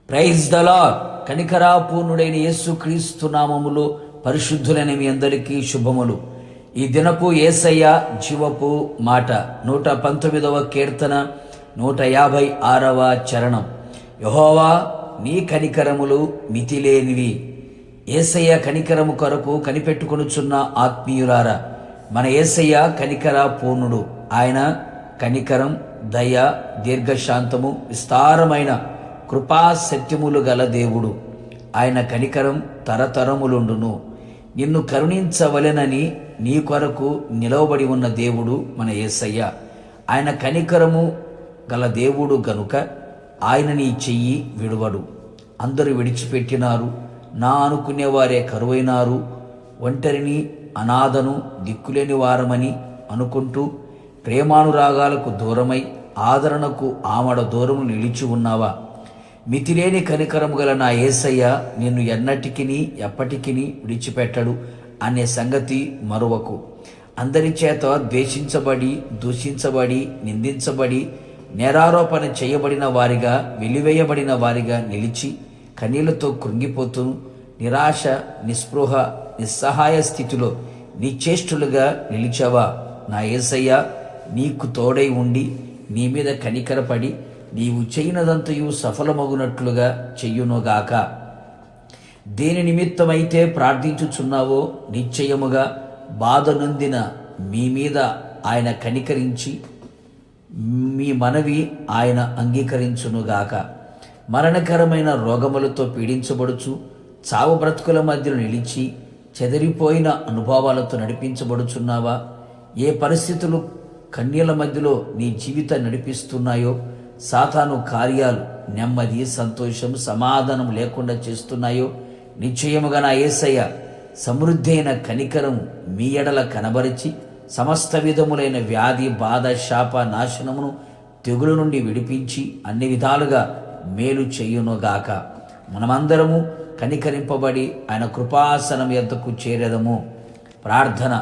Praise the lord. కనికరాపూర్ణుడైన యేసుక్రీస్తు నామములో పరిశుద్ధులైన మీ అందరికీ శుభములు. ఈ దినపు యేసయ్య జీవపు మాట 119వ కీర్తన 156వ చరణం. యెహోవా నీ కనికరములు మితిలేనివి. యేసయ్య కనికరము కొరకు కనిపెట్టుకొనుచున్న ఆత్మీయులారా, మన యేసయ్య కనికర పూర్ణుడు. ఆయన కనికరం, దయ, దీర్ఘశాంతము, విస్తారమైన కృపా సత్యములు గల దేవుడు. ఆయన కనికరం తరతరములుండును. నిన్ను కరుణించవలెనని నీ కొరకు నిలవబడి ఉన్న దేవుడు మన యేసయ్య. ఆయన కనికరము గల దేవుడు గనుక ఆయన నీ చెయ్యి విడువడు. అందరూ విడిచిపెట్టినారు, నా అనుకునేవారే కరువైనారు. ఒంటరిని, అనాథను, దిక్కులేని వారమని అనుకుంటూ ప్రేమానురాగాలకు దూరమై ఆదరణకు ఆమడ దూరం నిలిచి ఉన్నావా? మితిలేని కనికరము గల నా యేసయ్య నిన్ను ఎన్నటికిని ఎప్పటికిని విడిచిపెట్టడు అనే సంగతి మరువకు. అందరి చేత ద్వేషించబడి, దూషించబడి, నిందించబడి, నేరారోపణ చేయబడిన వారిగా, వెలివేయబడిన వారిగా నిలిచి కన్నీళ్లతో కృంగిపోతూ నిరాశ, నిస్పృహ, నిస్సహాయ స్థితిలో నిశ్చేష్టులుగా నిలిచావా? నా యేసయ్య నీకు తోడై ఉండి నీ మీద కనికరపడి నీవు చేయనదంతయు సఫలమగునట్లుగా చెయ్యునుగాక. దేని నిమిత్తమైతే ప్రార్థించుచున్నావో నిశ్చయముగా బాధ నొందిన మీ మీద ఆయన కనికరించి మీ మనవి ఆయన అంగీకరించునుగాక. మరణకరమైన రోగములతో పీడించబడుచు చావు బ్రతుకుల మధ్యలో నిలిచి చెదిరిపోయిన అనుభవాలతో నడిపించబడుచున్నావా? ఏ పరిస్థితులు కన్నీళ్ల మధ్యలో నీ జీవితం నడిపిస్తున్నాయో, సాతాను కార్యాలు నెమ్మది, సంతోషం, సమాధానం లేకుండా చేస్తున్నాయో, నిశ్చయముగా నా యేసయ్య సమృద్ధి అయిన కనికరం మీ ఎడల కనబరిచి సమస్త విధములైన వ్యాధి, బాధ, శాప, నాశనమును, తెగులు నుండి విడిపించి అన్ని విధాలుగా మేలు చేయునుగాక. మనమందరము కనికరింపబడి ఆయన కృపాసనం యొద్దకు చేరెదము. ప్రార్థన.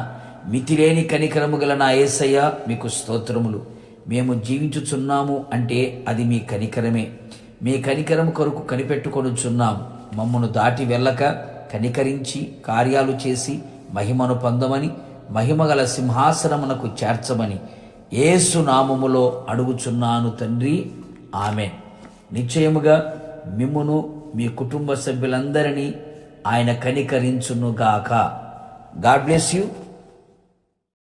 మితిలేని కనికరము గల నా యేసయ్య మీకు స్తోత్రములు. మేము జీవించుచున్నాము అంటే అది మీ కనికరమే. మీ కనికరం కొరకు కనిపెట్టుకొనుచున్నాము. మమ్మను దాటి వెళ్ళక కనికరించి కార్యాలు చేసి మహిమను పొందమని, మహిమగల సింహాసనమునకు చేర్చమని యేసు నామములో అడుగుచున్నాను తండ్రి, ఆమేన్. నిశ్చయముగా మిమ్మును, మీ కుటుంబ సభ్యులందరినీ ఆయన కనికరించునుగాక. God bless you.